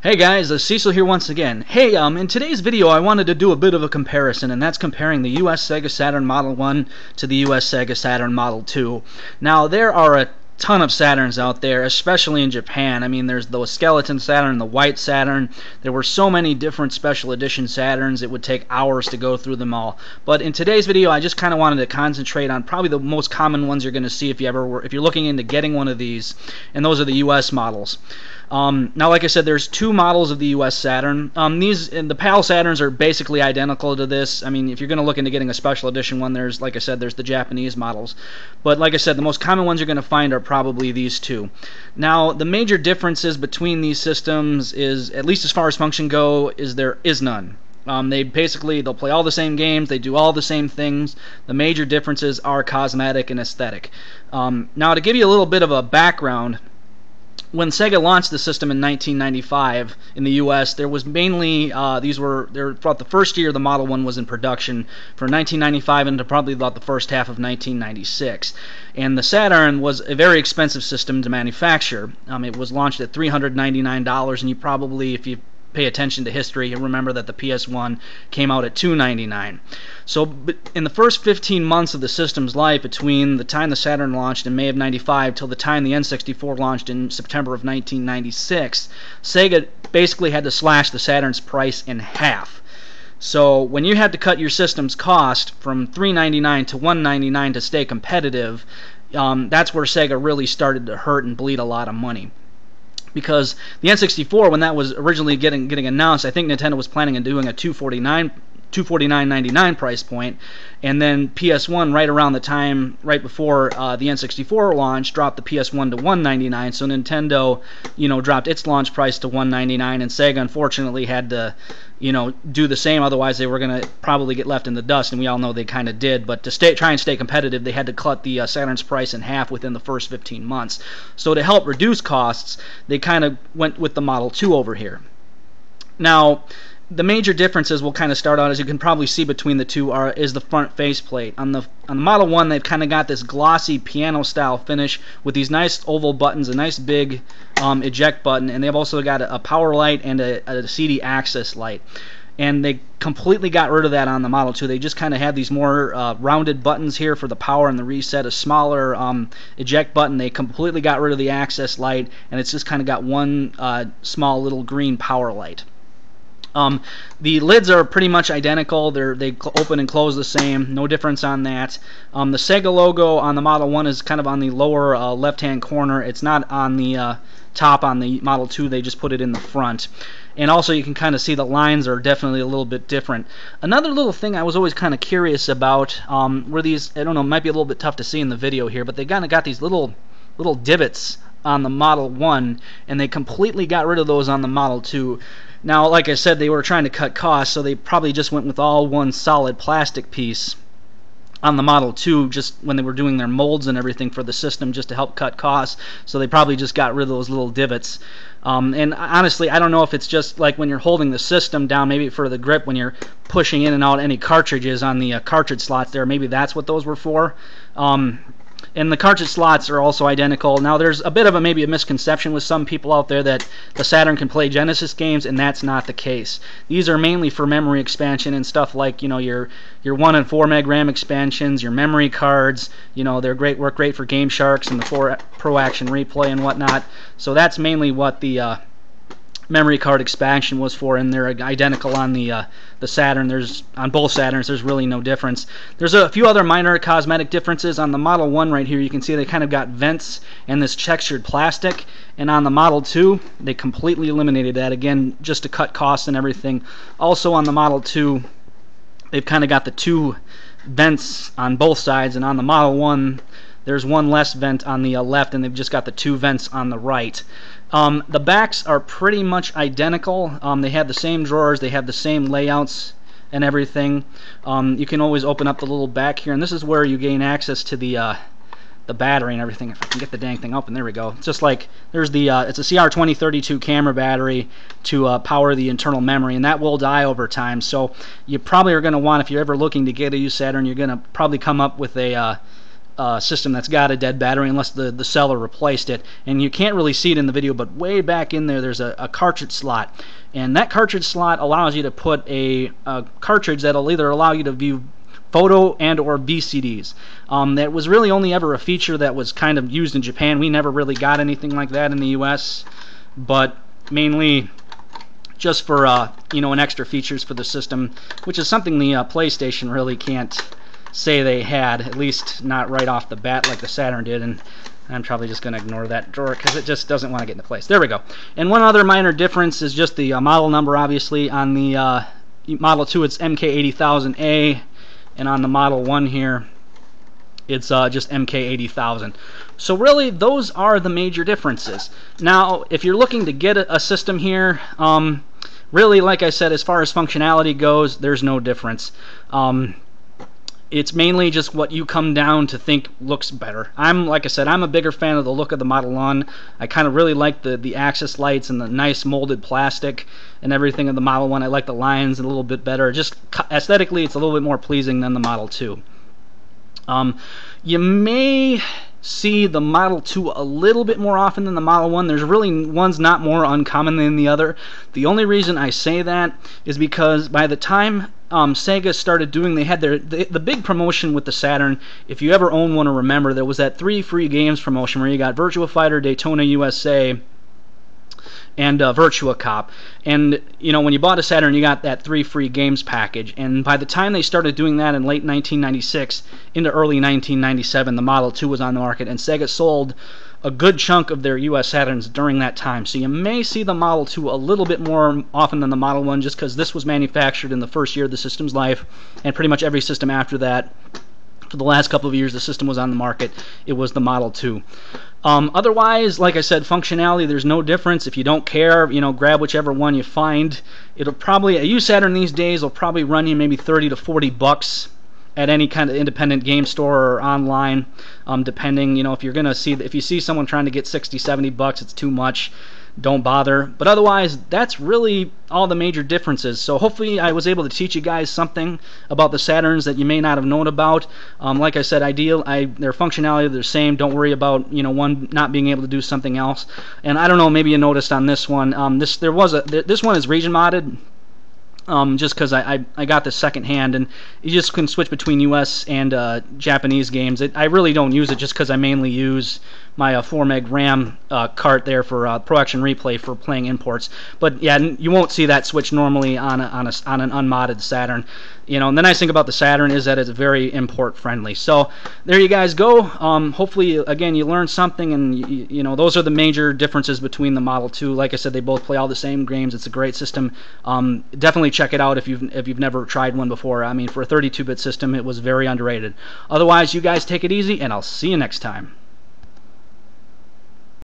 Hey guys, Cecil here once again. Hey, in today's video I wanted to do a bit of a comparison, and that's comparing the US Sega Saturn Model 1 to the US Sega Saturn Model 2. Now, there are a ton of Saturns out there, especially in Japan. I mean, there's the skeleton Saturn, the white Saturn. There were so many different special edition Saturns, it would take hours to go through them all. But in today's video, I just kind of wanted to concentrate on probably the most common ones you're going to see if you're looking into getting one of these, and those are the US models. Now, like I said, there's two models of the US Saturn. The PAL Saturns are basically identical to this. I mean, if you're going to look into getting a special edition one, like I said, there's the Japanese models. But like I said, the most common ones you're going to find are probably these two. Now, the major differences between these systems is, at least as far as function go, there is none. They'll play all the same games, they do all the same things. The major differences are cosmetic and aesthetic. Now, to give you a little bit of a background, when Sega launched the system in 1995 in the US, there was mainly throughout the first year the Model 1 was in production for 1995 into probably about the first half of 1996. And the Saturn was a very expensive system to manufacture. It was launched at $399, and you probably, if you pay attention to history, you remember that the PS1 came out at $299. So in the first 15 months of the system's life, between the time the Saturn launched in May of 95 till the time the N64 launched in September of 1996, Sega basically had to slash the Saturn's price in half. So when you had to cut your system's cost from $399 to $199 to stay competitive, that's where Sega really started to hurt and bleed a lot of money. Because the N64, when that was originally getting announced, I think Nintendo was planning on doing a $249.99 price point, and then PS1 right before the N64 launch dropped the PS1 to $199. So Nintendo, dropped its launch price to $199, and Sega unfortunately had to, do the same. Otherwise, they were going to probably get left in the dust, and we all know they kind of did. But to try and stay competitive, they had to cut the Saturn's price in half within the first 15 months. So to help reduce costs, they kind of went with the Model 2 over here. Now, the major differences we'll kind of start out, as you can probably see between the two, is the front faceplate. On the Model 1, they've kind of got this glossy piano-style finish with these nice oval buttons, a nice big eject button, and they've also got a power light and a CD access light. And they completely got rid of that on the Model 2. They just kind of had these more rounded buttons here for the power and the reset, a smaller eject button. They completely got rid of the access light, and it's just kind of got one small little green power light. The lids are pretty much identical. They open and close the same. No difference on that. The Sega logo on the Model 1 is kind of on the lower left-hand corner. It's not on the top on the Model 2. They just put it in the front. And also you can kind of see the lines are definitely a little bit different. Another little thing I was always kind of curious about were these, I don't know, might be a little bit tough to see in the video here, but they kind of got these little divots on the Model 1, and they completely got rid of those on the Model 2. Now, like I said, they were trying to cut costs, so they probably just went with all one solid plastic piece on the Model 2 just when they were doing their molds and everything for the system, just to help cut costs. So they probably just got rid of those little divots. And honestly, I don't know if it's just like when you're holding the system down, maybe for the grip, when you're pushing in and out any cartridges on the cartridge slots there, maybe that's what those were for. And the cartridge slots are also identical. Now, there's a bit of maybe a misconception with some people out there that the Saturn can play Genesis games, and that's not the case. These are mainly for memory expansion and stuff like, your 1 and 4 meg RAM expansions, your memory cards. Work great for Game Sharks and the Pro Action Replay and whatnot. So that's mainly what the memory card expansion was for, and they're identical on the Saturn. On both Saturns, there's really no difference. There's a few other minor cosmetic differences. On the Model 1 right here, you can see they kind of got vents and this textured plastic, and on the Model 2, they completely eliminated that, again, just to cut costs and everything. Also on the Model 2, they've kind of got the two vents on both sides, and on the Model 1, there's one less vent on the left, and they've just got the two vents on the right. The backs are pretty much identical. They have the same drawers, they have the same layouts and everything. You can always open up the little back here, and this is where you gain access to the battery and everything. If I can get the dang thing open, there we go. It's just like there's it's a CR2032 camera battery to power the internal memory, and that will die over time. So you probably are going to want, if you're ever looking to get a used Saturn, you're going to probably come up with a system that's got a dead battery unless the seller replaced it. And you can't really see it in the video, but way back in there's a cartridge slot, and that cartridge slot allows you to put a cartridge that'll either allow you to view photo and or VCDs. That was really only ever a feature that was kind of used in Japan. We never really got anything like that in the US, but mainly just for you know, an extra features for the system, which is something the PlayStation really can't say they had, at least not right off the bat like the Saturn did. And I'm probably just going to ignore that drawer because it just doesn't want to get into place. There we go. And one other minor difference is just the model number. Obviously on the Model 2 it's MK80000A, and on the Model 1 here it's just MK80000. So really those are the major differences. Now if you're looking to get a system here, really, like I said, as far as functionality goes, there's no difference. It's mainly just what you come down to think looks better. Like I said, I'm a bigger fan of the look of the Model 1. I kind of really like the axis lights and the nice molded plastic and everything of the Model 1. I like the lines a little bit better. Just aesthetically, it's a little bit more pleasing than the Model 2. You may see the Model 2 a little bit more often than the Model 1. There's really one's not more uncommon than the other. The only reason I say that is because by the time Sega started doing, they had the big promotion with the Saturn. If you ever own one or remember, there was that 3 free games promotion where you got Virtua Fighter, Daytona USA, and Virtua Cop. And you know, when you bought a Saturn, you got that 3 free games package. And by the time they started doing that in late 1996 into early 1997, the Model 2 was on the market, and Sega sold a good chunk of their US Saturns during that time. So you may see the Model 2 a little bit more often than the Model 1, just because this was manufactured in the first year of the system's life, and pretty much every system after that, for the last couple of years the system was on the market, it was the Model 2. Otherwise, like I said, functionality, there's no difference. If you don't care, you know, grab whichever one you find. It'll probably, a US Saturn these days will probably run you maybe 30 to 40 bucks at any kind of independent game store or online, depending. You know, if you're gonna see, if you see someone trying to get 60, 70 bucks, it's too much. Don't bother. But otherwise, that's really all the major differences. So hopefully I was able to teach you guys something about the Saturns that you may not have known about. Like I said, their functionality are the same. Don't worry about, you know, one not being able to do something else. And I don't know, maybe you noticed on this one, this one is region modded. Just because I got this second hand, and you just can switch between US and Japanese games. I really don't use it just because I mainly use my 4 meg RAM cart there for Pro Action Replay for playing imports. But yeah, you won't see that switch normally on an unmodded Saturn. You know, and the nice thing about the Saturn is that it's very import friendly. So there you guys go. Hopefully, again, you learned something, and you know, those are the major differences between the Model 2. Like I said, they both play all the same games. It's a great system. Definitely check it out if you've never tried one before. I mean, for a 32-bit system, it was very underrated. Otherwise, you guys take it easy, and I'll see you next time.